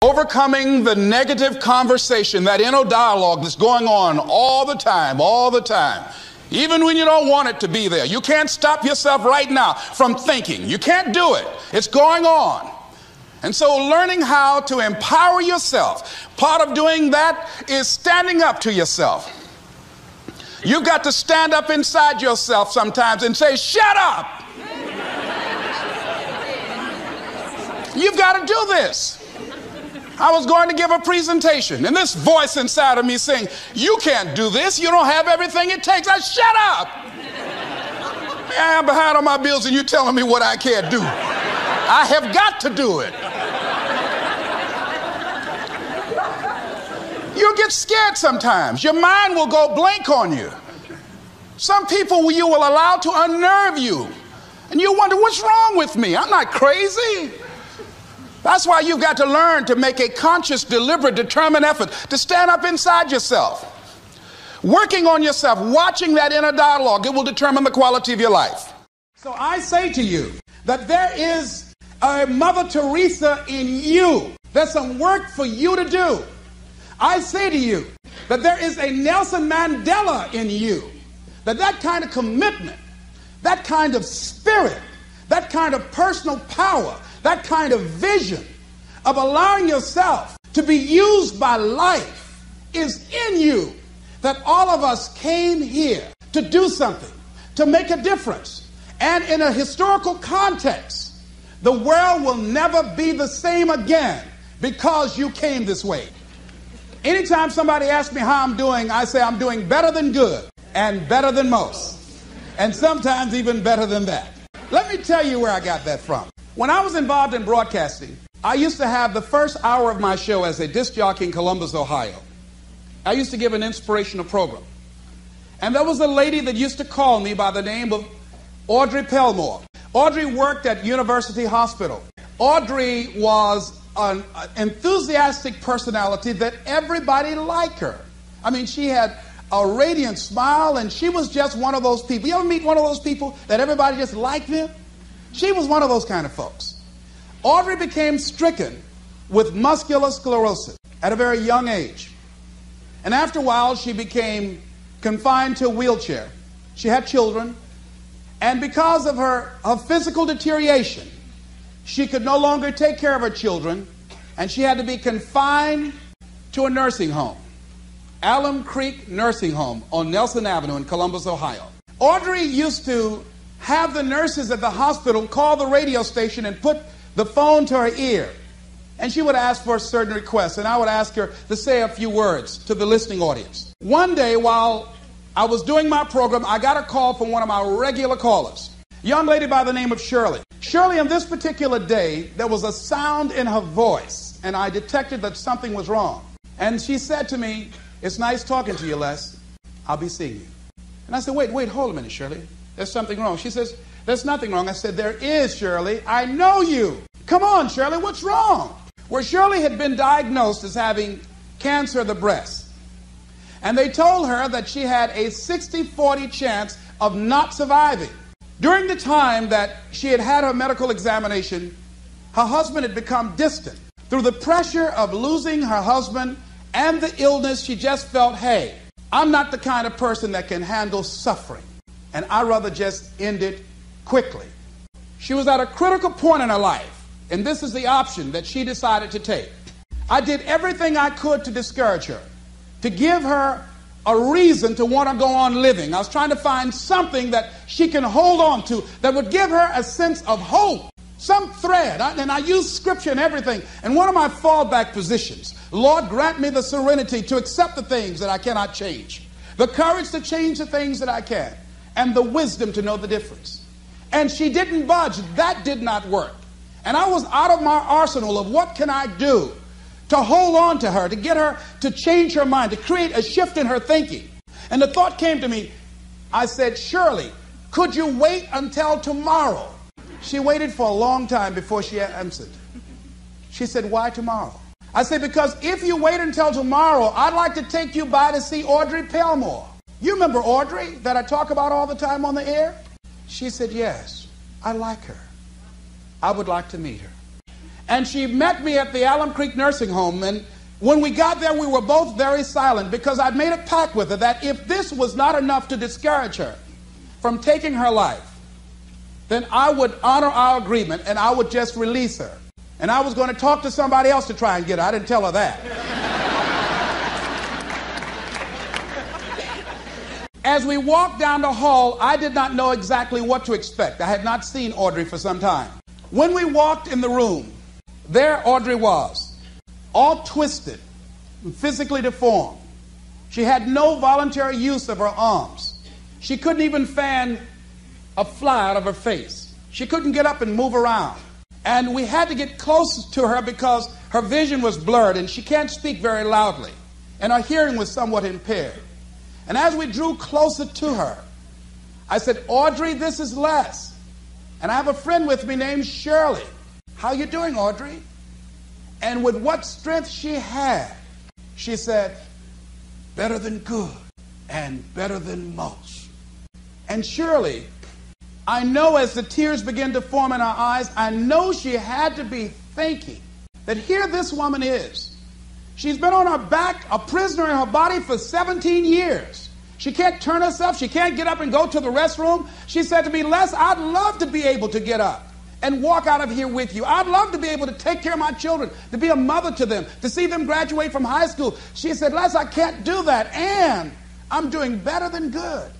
Overcoming the negative conversation, that inner dialogue that's going on all the time, even when you don't want it to be there. You can't stop yourself right now from thinking. You can't do it. It's going on. And so learning how to empower yourself, part of doing that is standing up to yourself. You've got to stand up inside yourself sometimes and say, shut up. You've got to do this. I was going to give a presentation, and this voice inside of me saying, you can't do this. You don't have everything it takes. Shut up. I'm behind on my bills, and you're telling me what I can't do. I have got to do it. You'll get scared sometimes. Your mind will go blank on you. Some people you will allow to unnerve you, and you wonder, what's wrong with me? I'm not crazy. That's why you've got to learn to make a conscious, deliberate, determined effort to stand up inside yourself. Working on yourself, watching that inner dialogue, it will determine the quality of your life. So I say to you that there is a Mother Teresa in you. There's some work for you to do. I say to you that there is a Nelson Mandela in you. That kind of commitment, that kind of spirit, that kind of personal power, that kind of vision of allowing yourself to be used by life is in you. That all of us came here to do something, to make a difference. And in a historical context, the world will never be the same again because you came this way. Anytime somebody asks me how I'm doing, I say I'm doing better than good and better than most, and sometimes even better than that. Let me tell you where I got that from. When I was involved in broadcasting, I used to have the first hour of my show as a disc jockey in Columbus, Ohio. I used to give an inspirational program. And there was a lady that used to call me by the name of Audrey Pelmore. Audrey worked at University Hospital. Audrey was an enthusiastic personality that everybody liked her. I mean, she had a radiant smile, and she was just one of those people. You ever meet one of those people that everybody just liked them? She was one of those kind of folks. Audrey became stricken with muscular sclerosis at a very young age. And after a while, she became confined to a wheelchair. She had children. And because of her physical deterioration, she could no longer take care of her children. And she had to be confined to a nursing home, Alum Creek Nursing Home on Nelson Avenue in Columbus, Ohio. Audrey used to have the nurses at the hospital call the radio station and put the phone to her ear. And she would ask for a certain request, and I would ask her to say a few words to the listening audience. One day, while I was doing my program, I got a call from one of my regular callers, a young lady by the name of Shirley. Shirley, on this particular day, there was a sound in her voice, and I detected that something was wrong. And she said to me, "It's nice talking to you, Les. I'll be seeing you." And I said, wait, hold a minute, Shirley. There's something wrong. She says, "There's nothing wrong." I said, "There is, Shirley. I know you. Come on, Shirley, what's wrong?" Well, Shirley had been diagnosed as having cancer of the breast. And they told her that she had a 60-40 chance of not surviving. During the time that she had had her medical examination, her husband had become distant. Through the pressure of losing her husband and the illness, she just felt, hey, I'm not the kind of person that can handle suffering, and I'd rather just end it quickly. She was at a critical point in her life, and this is the option that she decided to take. I did everything I could to discourage her, to give her a reason to want to go on living. I was trying to find something that she can hold on to that would give her a sense of hope, some thread. And I use scripture and everything. And one of my fallback positions, Lord, grant me the serenity to accept the things that I cannot change, the courage to change the things that I can, and the wisdom to know the difference. And she didn't budge. That did not work. And I was out of my arsenal of what can I do to hold on to her, to get her to change her mind, to create a shift in her thinking. And the thought came to me. I said, Shirley, could you wait until tomorrow? She waited for a long time before she answered. She said, why tomorrow? I said, because if you wait until tomorrow, I'd like to take you by to see Audrey Pelmore. You remember Audrey that I talk about all the time on the air? She said, yes, I like her. I would like to meet her. And she met me at the Alum Creek Nursing Home. And when we got there, we were both very silent because I'd made a pact with her that if this was not enough to discourage her from taking her life, then I would honor our agreement and I would just release her. And I was going to talk to somebody else to try and get her. I didn't tell her that. As we walked down the hall, I did not know exactly what to expect. I had not seen Audrey for some time. When we walked in the room, there Audrey was, all twisted, physically deformed. She had no voluntary use of her arms. She couldn't even fan a fly out of her face. She couldn't get up and move around. And we had to get close to her because her vision was blurred and she can't speak very loudly. And her hearing was somewhat impaired. And as we drew closer to her, I said, Audrey, this is Les. And I have a friend with me named Shirley. How you doing, Audrey? And with what strength she had, she said, better than good and better than most. And Shirley, I know as the tears began to form in her eyes, I know she had to be thinking that here this woman is. She's been on her back, a prisoner in her body for 17 years. She can't turn herself. She can't get up and go to the restroom. She said to me, Les, I'd love to be able to get up and walk out of here with you. I'd love to be able to take care of my children, to be a mother to them, to see them graduate from high school. She said, Les, I can't do that. And I'm doing better than good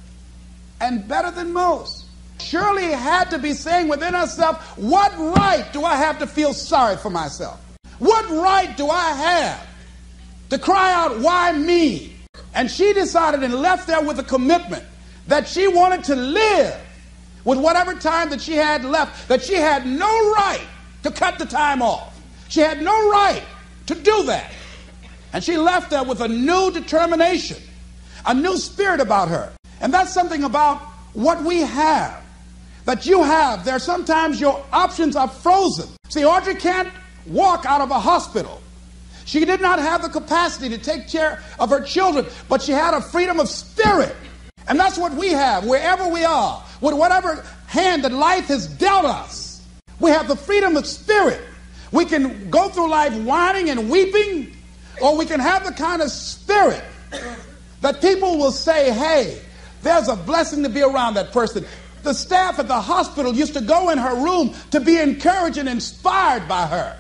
and better than most. Shirley had to be saying within herself, what right do I have to feel sorry for myself? What right do I have to cry out, why me? And she decided and left there with a commitment that she wanted to live with whatever time that she had left, that she had no right to cut the time off. She had no right to do that. And she left there with a new determination, a new spirit about her. And that's something about what we have, that you have. There sometimes your options are frozen. See, Audrey can't walk out of a hospital. She did not have the capacity to take care of her children, but she had a freedom of spirit. And that's what we have wherever we are, with whatever hand that life has dealt us. We have the freedom of spirit. We can go through life whining and weeping, or we can have the kind of spirit that people will say, hey, there's a blessing to be around that person. The staff at the hospital used to go in her room to be encouraged and inspired by her,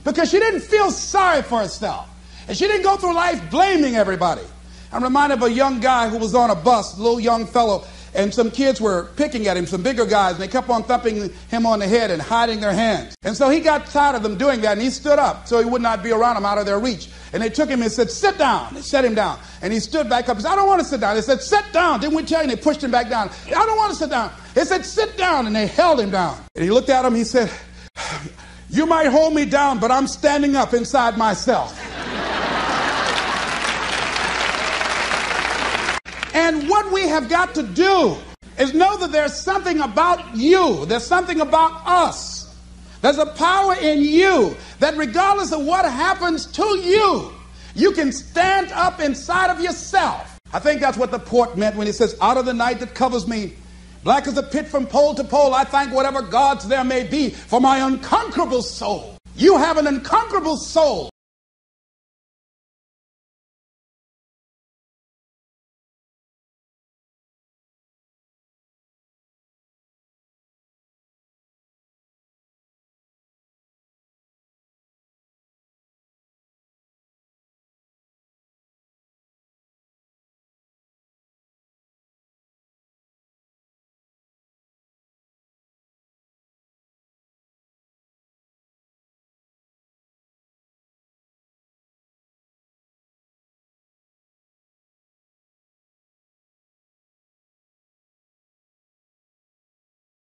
because she didn't feel sorry for herself. And she didn't go through life blaming everybody. I'm reminded of a young guy who was on a bus, a little young fellow, and some kids were picking at him, some bigger guys, and they kept on thumping him on the head and hiding their hands. And so he got tired of them doing that, and he stood up so he would not be around them, out of their reach. And they took him and said, sit down. They set him down. And he stood back up. He said, I don't want to sit down. They said, sit down. Didn't we tell you? And they pushed him back down. I don't want to sit down. They said, sit down. And they held him down. And he looked at him. He said, you might hold me down, but I'm standing up inside myself. And what we have got to do is know that there's something about you. There's something about us. There's a power in you that regardless of what happens to you, you can stand up inside of yourself. I think that's what the poet meant when he says, out of the night that covers me, black as a pit from pole to pole, I thank whatever gods there may be for my unconquerable soul. You have an unconquerable soul